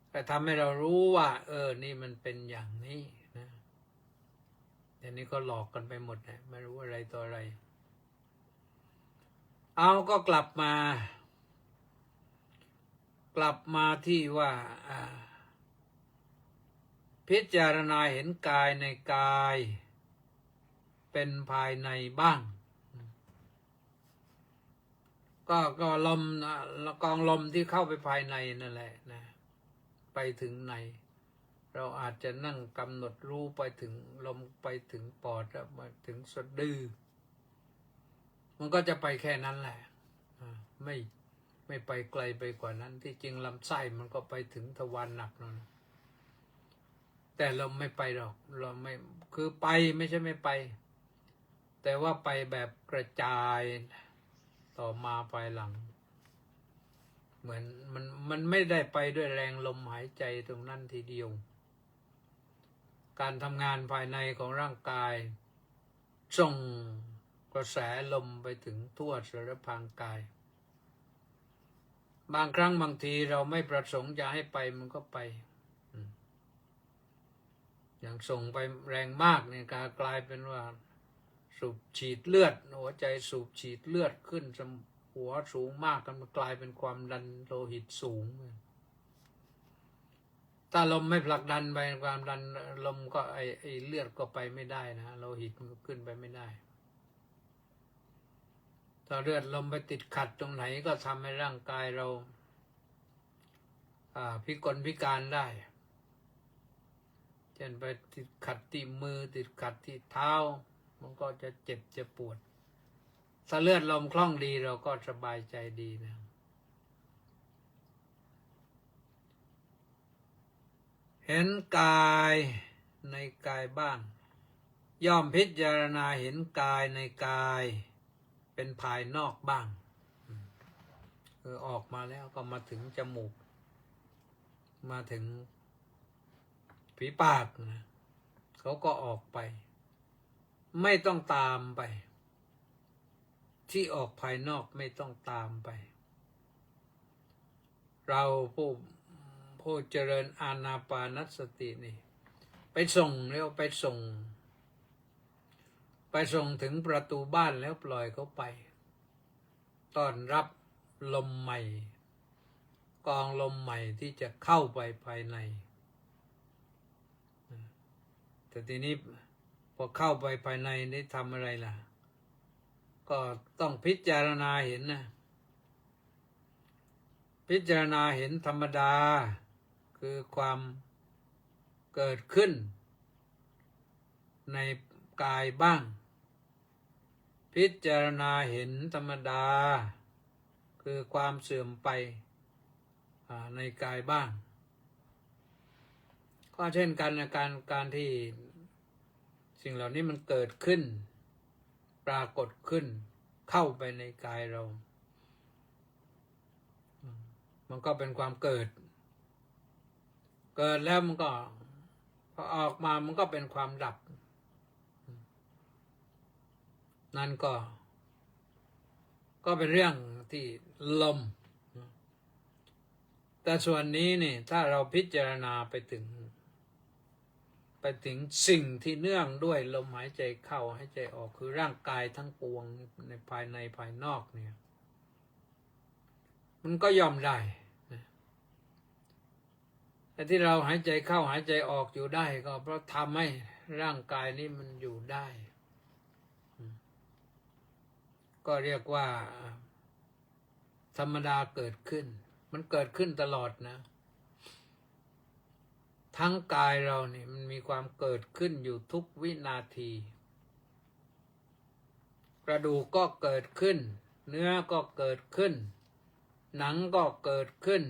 แต่ทำให้เรารู้ว่านี่มันเป็นอย่างนี้นะแต่นี้ก็หลอกกันไปหมดนะไม่รู้อะไรต่ออะไรเอาก็กลับมาที่ว่าพิจารณาเห็นกายในกายเป็นภายในบ้างก็ลมกองลมที่เข้าไปภายในนั่นแหละนะไปถึงในเราอาจจะนั่งกำหนดรู้ไปถึงลมไปถึงปอดแล้วมาถึงสะดือมันก็จะไปแค่นั้นแหละไม่ไปไกลไปกว่านั้นที่จริงลำไส้มันก็ไปถึงทวารหนักนั่นแต่เราไม่ไปหรอกเราไม่คือไปไม่ใช่ไม่ไปแต่ว่าไปแบบกระจายต่อมาภายหลัง เหมือนมันไม่ได้ไปด้วยแรงลมหายใจตรงนั้นทีเดียวการทำงานภายในของร่างกายส่งกระแสลมไปถึงทั่วสารพางกายบางครั้งบางทีเราไม่ประสงค์จะให้ไปมันก็ไปอย่างส่งไปแรงมากเนี่ยกลายเป็นว่าสูบฉีดเลือดหัวใจสูบฉีดเลือดขึ้นหัวสูงมากกันมันกลายเป็นความดันโลหิตสูงถ้าลมไม่ผลักดันไปความดันลมก็ไอเลือดก็ไปไม่ได้นะโลหิตมันก็ขึ้นไปไม่ได้ถ้าเลือดลมไปติดขัดตรงไหนก็ทำให้ร่างกายเราพิกลพิการได้เช่นไปติดขัดที่มือติดขัดที่เท้ามันก็จะเจ็บจะปวดถ้าเลือดลมคล่องดีเราก็สบายใจดีนะเห็นกายในกายบ้างย่อมพิจารณาเห็นกายในกายเป็นภายนอกบ้างคือออกมาแล้วก็มาถึงจมูกมาถึงฝีปากนะเขาก็ออกไปไม่ต้องตามไปที่ออกภายนอกไม่ต้องตามไปเราผู้เจริญอานาปานสตินี่ไปส่งแล้วไปส่งถึงประตูบ้านแล้วปล่อยเขาไปต้อนรับลมใหม่กองลมใหม่ที่จะเข้าไปภายในแต่ทีนี้พอเข้าไปภายในนี่ทำอะไรล่ะก็ต้องพิจารณาเห็นนะพิจารณาเห็นธรรมดาคือความเกิดขึ้นในกายบ้างพิจารณาเห็นธรรมดาคือความเสื่อมไปในกายบ้างก็เช่นกันนะการที่สิ่งเหล่านี้มันเกิดขึ้นปรากฏขึ้นเข้าไปในกายเรามันก็เป็นความเกิดแล้วมันก็พอออกมามันก็เป็นความดับนั่นก็เป็นเรื่องที่ลมแต่ส่วนนี้นี่ถ้าเราพิจารณาไปถึงสิ่งที่เนื่องด้วยลมหายใจเข้าหายใจออกคือร่างกายทั้งปวงในภายในภายนอกเนี่ยมันก็ยอมได้แต่ที่เราหายใจเข้าหายใจออกอยู่ได้ก็เพราะทำให้ร่างกายนี้มันอยู่ได้ก็เรียกว่าธรรมดาเกิดขึ้นมันเกิดขึ้นตลอดนะทั้งกายเราเนี่ยมันมีความเกิดขึ้นอยู่ทุกวินาทีกระดูกก็เกิดขึ้นเนื้อก็เกิดขึ้นหนังก็เกิดขึ้น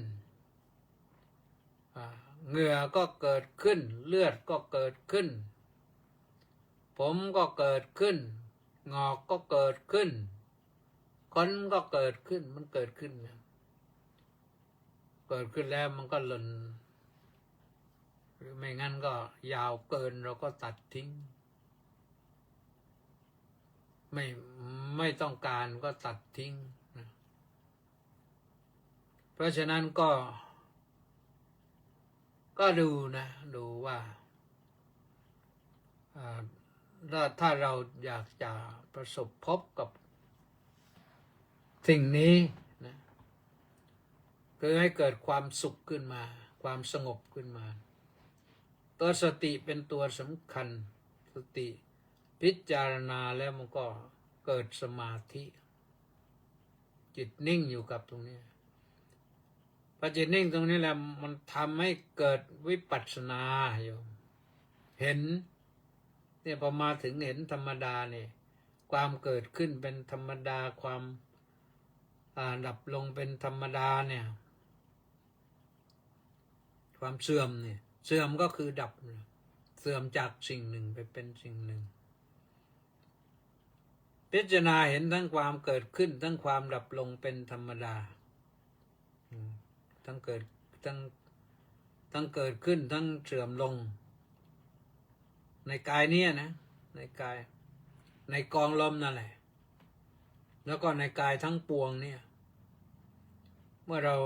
เหงื่อก็เกิดขึ้นเลือดก็เกิดขึ้นผมก็เกิดขึ้นงอกก็เกิดขึ้นขนก็เกิดขึ้นมันเกิดขึ้นนะเกิดขึ้นแล้วมันก็หล่นหรือไม่งั้นก็ยาวเกินเราก็ตัดทิ้งไม่ต้องการก็ตัดทิ้งนะเพราะฉะนั้นก็ดูนะดูว่าถ้าเราอยากจะประสบพบกับสิ่งนี้นะคือให้เกิดความสุขขึ้นมาความสงบขึ้นมาตัวสติเป็นตัวสำคัญสติพิจารณาแล้วมันก็เกิดสมาธิจิตนิ่งอยู่กับตรงนี้พอจิตนิ่งตรงนี้แหละมันทำให้เกิดวิปัสสนาอยู่เห็นเนี่ยพอมาถึงเห็นธรรมดาเนี่ยความเกิดขึ้นเป็นธรรมดาความดับลงเป็นธรรมดาเนี่ยความเสื่อมเนี่ยเสื่อมก็คือดับเสื่อมจากสิ่งหนึ่งไปเป็นสิ่งหนึ่งพิจารณาเห็นทั้งความเกิดขึ้นทั้งความดับลงเป็นธรรมดา ทั้งเกิดทั้งเกิดขึ้นทั้งเสื่อมลง ในกายเนี่ยนะในกายในกองลมนั่นแหละแล้วก็ในกายทั้งปวงเนี่ยเมื่อเรา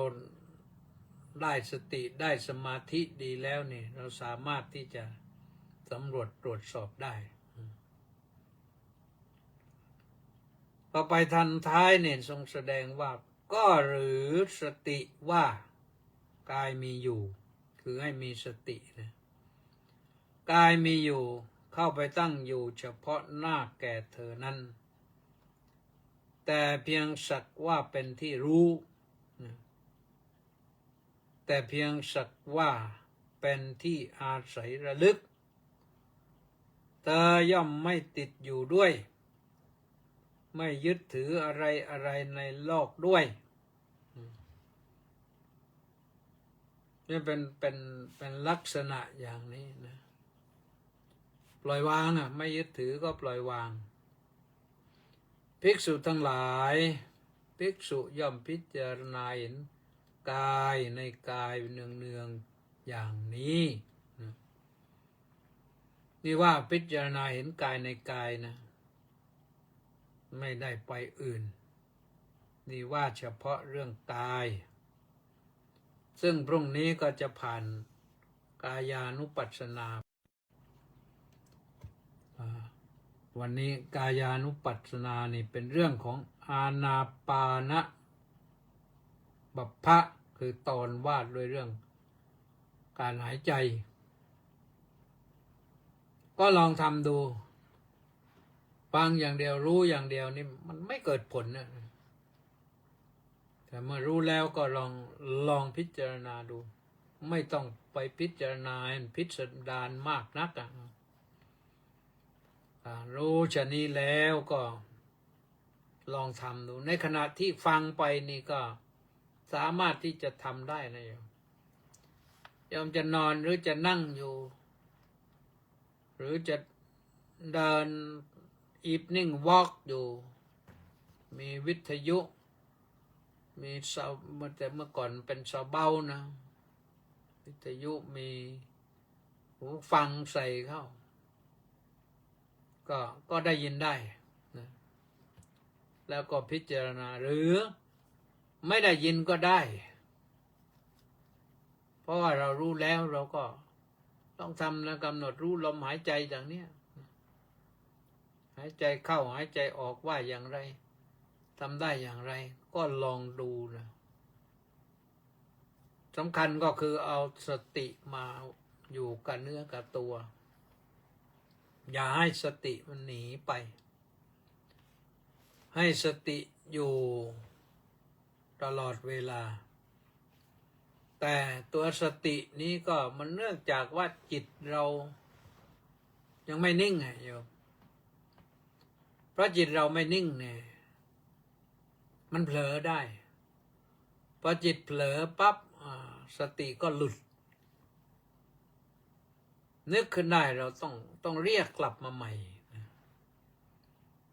ได้สติได้สมาธิดีแล้วนี่เราสามารถที่จะสำรวจตรวจสอบได้ต่อไปทันท้ายเนี่ยทรงแสดงว่าก็หรือสติว่ากายมีอยู่คือให้มีสตินะกายมีอยู่เข้าไปตั้งอยู่เฉพาะหน้าแก่เธอนั้นแต่เพียงสักว่าเป็นที่รู้แต่เพียงสักว่าเป็นที่อาศัยระลึกเธอย่อมไม่ติดอยู่ด้วยไม่ยึดถืออะไรในโลกด้วยนี่เป็นลักษณะอย่างนี้นะปล่อยวางไม่ยึดถือก็ปล่อยวางภิกษุทั้งหลายภิกษุย่อมพิจารณาเห็นกายในกายเนืองๆอย่างนี้นี่ว่าพิจารณาเห็นกายในกายนะไม่ได้ไปอื่นนี่ว่าเฉพาะเรื่องกายซึ่งพรุ่งนี้ก็จะผ่านกายานุปัสสนาวันนี้กายานุปัสสนานี่เป็นเรื่องของอานาปานบัพพะคือตอนวาดด้วยเรื่องการหายใจก็ลองทำดูฟังอย่างเดียวรู้อย่างเดียวนี่มันไม่เกิดผลนะแต่เมื่อรู้แล้วก็ลองพิจารณาดูไม่ต้องไปพิจารณาพิสดารมากนักรู้ชะนี้แล้วก็ลองทำดูในขณะที่ฟังไปนี่ก็สามารถที่จะทำได้นะโยมจะนอนหรือจะนั่งอยู่หรือจะเดินevening walk อยู่มีวิทยุมีแต่เมื่อก่อนเป็นซาวเบานะวิทยุมีหูฟังใส่เข้าก็ได้ยินได้นะแล้วก็พิจารณาหรือไม่ได้ยินก็ได้เพราะว่าเรารู้แล้วเราก็ต้องทำและกำหนดรู้ลมหายใจอย่างนี้หายใจเข้าหายใจออกว่าอย่างไรทำได้อย่างไรก็ลองดูนะสำคัญก็คือเอาสติมาอยู่กับเนื้อกับตัวอย่าให้สติมันหนีไปให้สติอยู่ตลอดเวลาแต่ตัวสตินี้ก็มันเนื่องจากว่าจิตเรายังไม่นิ่งไงโยมเพราะจิตเราไม่นิ่งเนี่ยมันเผลอได้พอจิตเผลอปั๊บสติก็หลุดนึกขึ้นได้เราต้องเรียกกลับมาใหม่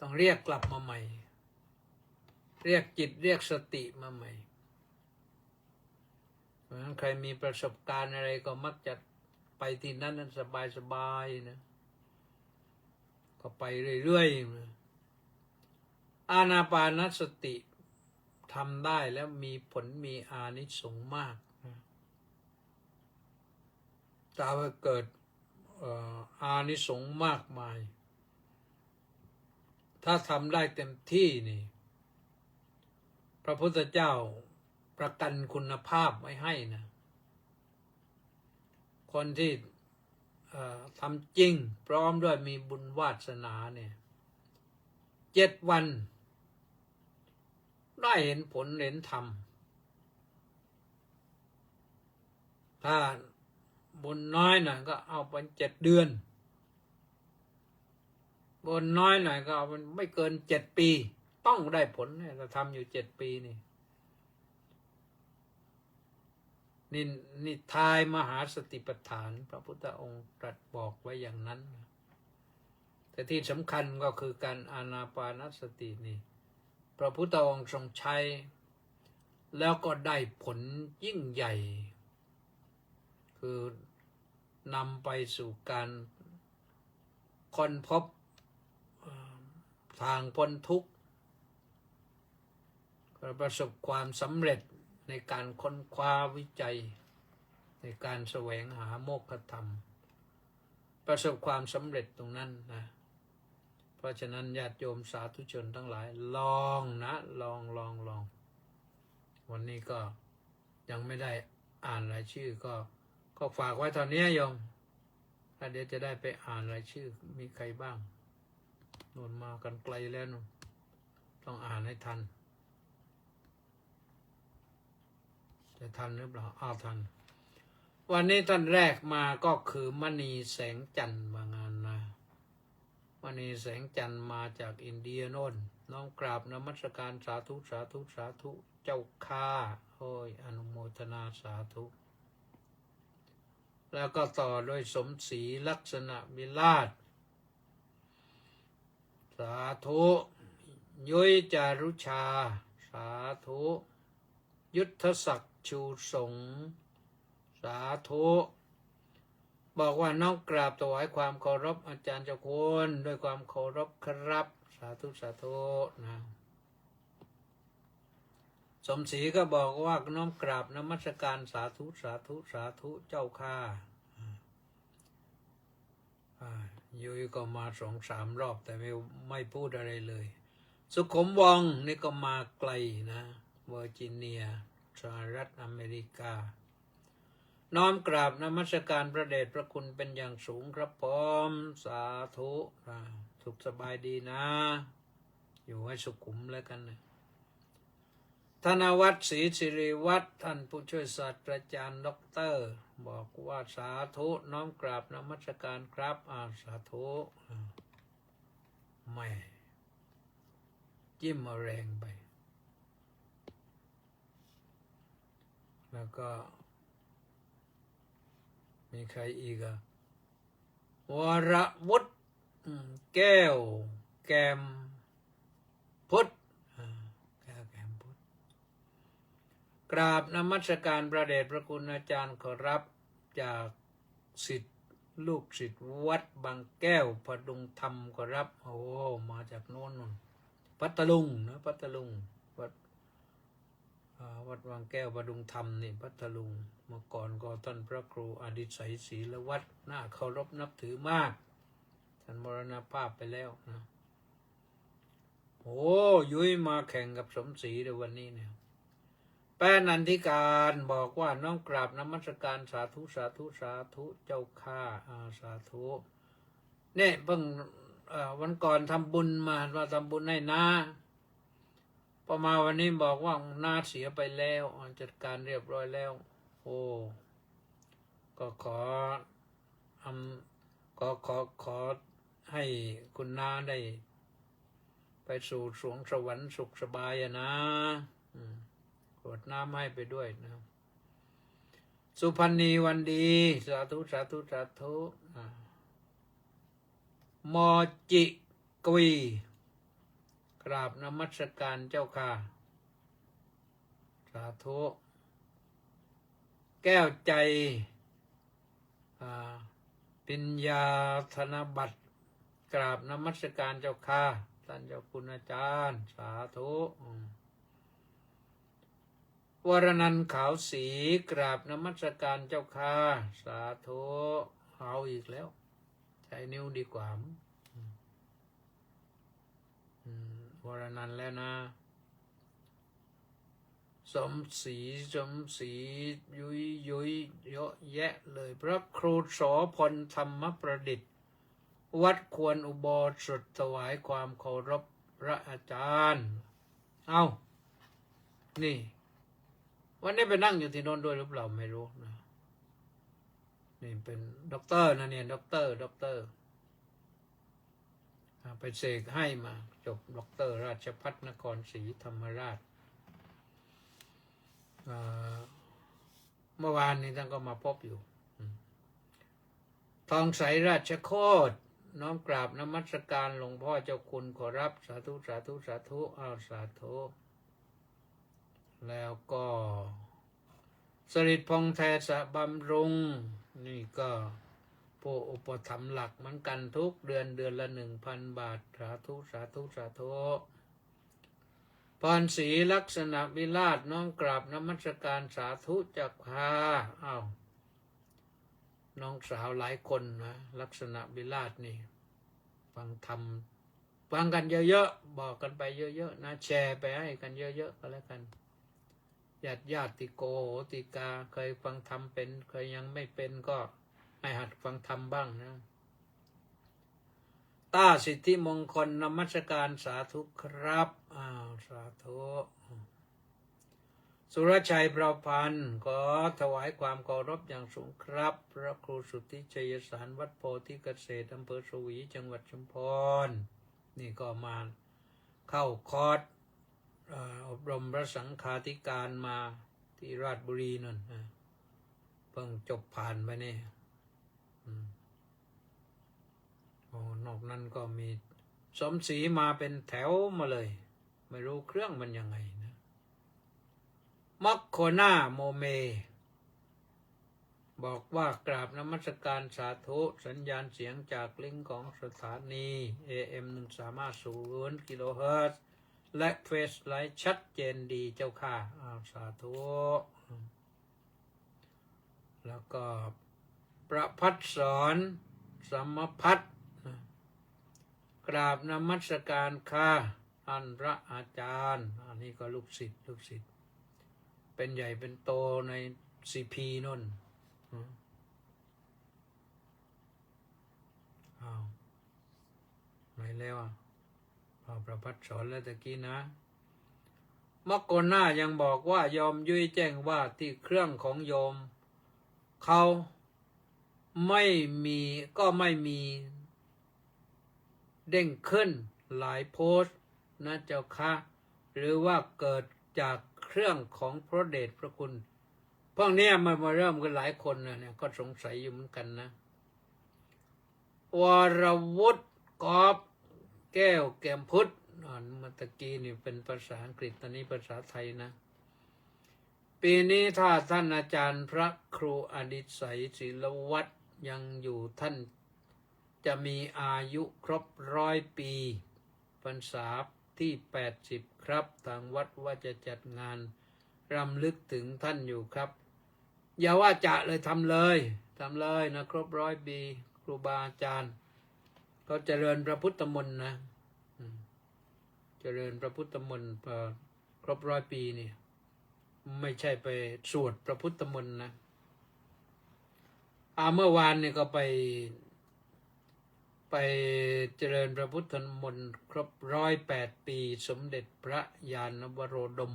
ต้องเรียกกลับมาใหม่เรียกจิตเรียกสติมาใหม่เพราะฉะนั้นใครมีประสบการณ์อะไรก็มักจะไปที่นั้นสบายๆนะก็ไปเรื่อยๆอานาปานสติทำได้แล้วมีผลมีอานิสงส์มากจะเกิดอานิสงส์มากมายถ้าทำได้เต็มที่นี่พระพุทธเจ้าประกันคุณภาพไว้ให้นะคนที่ทำจริงพร้อมด้วยมีบุญวาสนาเนี่ย7 วันได้เห็นผลเห็นธรรมถ้าบุญน้อยหน่อยก็เอาเป็น7 เดือนบุญน้อยหน่อยก็เอาเป็นไม่เกิน7 ปีต้องได้ผลเนี่ยเราทำอยู่7 ปีนี่ทายมหาสติปัฏฐานพระพุทธองค์ตรัสบอกไว้อย่างนั้นแต่ที่สำคัญก็คือการอานาปานสตินี่พระพุทธองค์ทรงใช้ แล้วก็ได้ผลยิ่งใหญ่ คือนำไปสู่การค้นพบทางพ้นทุกข์ประสบความสำเร็จในการค้นคว้าวิจัยในการแสวงหาโมกขธรรมประสบความสำเร็จตรงนั้นนะเพราะฉะนั้นญาติโยมสาธุชนทั้งหลายลองนะลองวันนี้ก็ยังไม่ได้อ่านรายชื่อก็ฝากไว้ตอนนี้โยมแล้วเดี๋ยวจะได้ไปอ่านรายชื่อมีใครบ้างนวนมากันไกลแล้วนู่นต้องอ่านให้ทันจะทันหรือเปล่าทันวันนี้ท่านแรกมาก็คือมณีแสงจันทร์มางานนะมณีแสงจันทร์มาจากอินเดียโน่นน้อมกราบนมัสการสาธุสาธุสาธุเจ้าข้าโอ้ยอนุโมทนาสาธุแล้วก็ต่อด้วยสมศรีลักษณะวิราชสาธุยุ้ยจารุชาสาธุยุทธศักดิ์ชูสงสาธุบอกว่าน้องกราบถวายความเคารพอาจารย์เจ้าคุณด้วยความเคารพครับสาธุสาธุนะสมศรีก็บอกว่าน้อมกราบนมัสการสาธุสาธุสาธุเจ้าข้ายุ้ยก็มา2-3 รอบแต่ไม่พูดอะไรเลยสุขุมวงศ์นี่ก็มาไกลนะเวอร์จิเนียสหรัฐอเมริกาน้อมกราบนมัสการพระเดชพระคุณเป็นอย่างสูงครับผมสาธุสุขสบายดีนะอยู่ให้สุขุมแล้วกันนะธนวัฒน์ศรีสิริวัฒน์ท่านผู้ช่วยศาสตราจารย์ด็อกเตอร์บอกว่าสาธุน้อมกราบนมัสการครับสาธุไม่จิ้มเอาแรงไปแล้วก็มีใครอีกวรวุฒิแก้วแกมพุทธกราบนมัสการพระเดชพระคุณอาจารย์ขอรับจากศิษย์ลูกศิษย์วัดบางแก้วพดุงธรรมขอรับโอ้มาจากโน่นพัทลุงนะพัทลุงวัดบางแก้วพดุงธรรมนี่พัทลุงเมื่อก่อนก็ท่านพระครูอดิศัยศรีละวัดน่าเคารพนับถือมากท่านมรณภาพไปแล้วนะโอ้ยุ้ยมาแข่งกับสมศรีในวันนี้เนี่ยแป้นันทิการบอกว่าน้อมกราบนมัสการสาธุสาธุสาธุเจ้าข้าสาธุเนี่ยเพิ่งวันก่อนทำบุญมาทำบุญให้น้าพอมาวันนี้บอกว่าน้าเสียไปแล้วจัดการเรียบร้อยแล้วโอ้ก็ขอให้คุณน้าได้ไปสู่สวงสวรรค์สุขสบายนะกดน้ำให้ไปด้วยนะสุพรรณีวันดีสาธุสาธุสาธุมอจิกวีกราบนมัสการเจ้าค่ะสาธุแก้วใจปิญญาธนบัตรกราบนมัสการเจ้าค่ะท่านเจ้าคุณอาจารย์สาธุวรนันท์ขาวสีกราบนมัสการเจ้าค่ะสาธุเอาอีกแล้วใช้นิ้วดีกว่าวรนันท์แล้วนะสมศรียุยเยอะแยะเลยพระครูโสพลธรรมประดิษฐ์วัดควรอุโบสถถวายความเคารพพระอาจารย์เอานี่วันนี้ไปนั่งอยู่ที่โน้นด้วยหรือเปล่าไม่รู้นะนี่เป็นด็อกเตอร์นะเนี่ยด็อกเตอร์ไปเสกให้มาจบด็อกเตอร์ราชภัฏนครศรีธรรมราชเมื่อวานนี้ท่านก็มาพบอยู่ทองใสราชโคตรน้อมกราบนมัสการหลวงพ่อเจ้าคุณขอรับสาธุสาธุสาธุสาธุ แล้วก็สริดพงษ์แทสะบำรุงนี่ก็ผู้อุปถัมภ์หลักเหมือนกันทุกเดือนละ 1,000 บาทสาธุสาธุสาธุพรศรีลักษณะวิราชน้องกราบนมัสการสาธุจักพาอ้าวน้องสาวหลายคนนะลักษณะวิราชนี่ฟังธรรมฟังกันเยอะๆบอกกันไปเยอะๆนะแชร์ไปให้กันเยอะๆก็แล้วกันญาติโกโหติกาเคยฟังธรรมเป็นเคยยังไม่เป็นก็ให้หัดฟังธรรมบ้างนะต้าสิทธิมงคลนมัสการสาธุครับอ้าวสาธุสุรชัยประพันธ์ขอถวายความเคารพอย่างสูงครับพระครูสุทธิชัยสารวัดโพธิเกษตรอำเภอสวีจังหวัดชุมพรนี่ก็มาเข้าคอร์สอบรมพระสังฆาธิการมาที่ราชบุรีนั่นเพิ่งจบผ่านไปนี่นอกนั้นก็มีสมศรีมาเป็นแถวมาเลยไม่รู้เครื่องมันยังไงนะมัคโคนาโมเมบอกว่ากราบนมัสการสาธุสัญญาณเสียงจากลิงก์ของสถานี AM 130 กิโลเฮิรตซ์และเฟซไลท์ชัดเจนดีเจ้าค่ะสาธุแล้วก็ประพัฒสอนสมพัฒน์กราบนมัสการค่ะท่านพระอาจารย์อันนี้ก็ลูกศิษย์เป็นใหญ่เป็นโตในCPนั่นไหนแล้วพอประพัฒสอนแล้วตะกี้นะมักโกน่ายังบอกว่ายอมยุ้ยแจ้งว่าที่เครื่องของโยมเขาไม่มีเด้งขึ้นหลายโพสต์นะเจ้าค่ะหรือว่าเกิดจากเครื่องของพระเดชพระคุณพวกนี้มันมาเริ่มกันหลายคนนะเนี่ยก็สงสัยอยู่เหมือนกันนะวรวุฒิกอบแก้วแก้มพุทธเมื่อตะกี้นี่เป็นภาษาอังกฤษตอนนี้ภาษาไทยนะปีนี้ถ้าท่านอาจารย์พระครูอดิศัยศิลวัฒน์ยังอยู่ท่านจะมีอายุครบ100 ปีพรรษาที่80ครับทางวัดว่าจะจัดงานรำลึกถึงท่านอยู่ครับอย่าว่าจะเลยทำเลยนะครบ100 ปีครูบาอาจารย์ก็เจริญพระพุทธมนต์นะเจริญพระพุทธมนต์ครบ100 ปีนี่ไม่ใช่ไปสวดพระพุทธมนต์นะเมื่อวานนี่ก็ไปเจริญพระพุทธมนต์ครบ108 ปีสมเด็จพระญาณวโรดม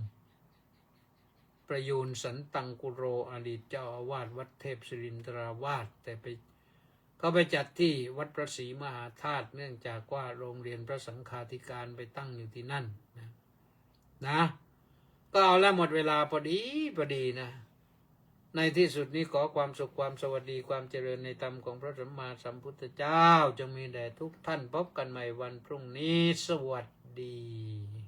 ประยูนสันตังกุโรอดีตเจ้าอาวาสวัดเทพศิรินทราวาสแต่เขาไปจัดที่วัดพระศรีมหาธาตุเนื่องจากว่าโรงเรียนพระสังฆาธิการไปตั้งอยู่ที่นั่นนะก็เอาแล้วหมดเวลาพอดีนะในที่สุดนี้ขอความสุขความสวัสดีความเจริญในธรรมของพระสัมมาสัมพุทธเจ้าจงมีแด่ทุกท่านพบกันใหม่วันพรุ่งนี้สวัสดี